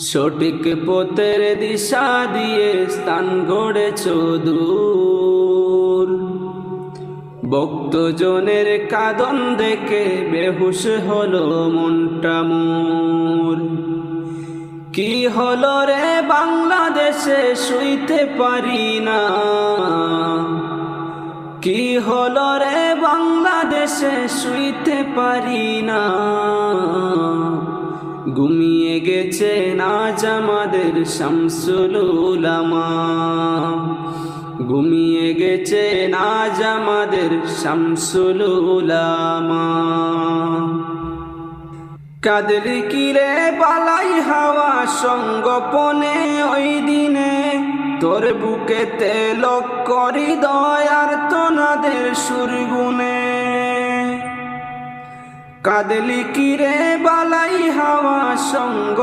সঠিক পথের দিশা দিয়ে স্থান গড়েছ দূর। ভক্তজনের কাঁদন দেখে বেহুশ হলো মনটা মোর। কি হলো রে বাংলাদেশে শুইতে পারি না, কি হলো রে বাংলাদেশে শুইতে পারি না। ঘুমিয়ে গেছে নাজ আমাদের শামসুল উলামা, ঘুমিয়ে গেছে নাজ আমাদের শামসুল উলামা। কাঁদলি কিরে বালাই হাওয়া সঙ্গোপনে ওই দিনে, তোর বুকেতে লক্ষ্য হৃদয়ার তোনাদের সুরগুনে। কাঁদলি কিরে বালাই হাওয়া সঙ্গ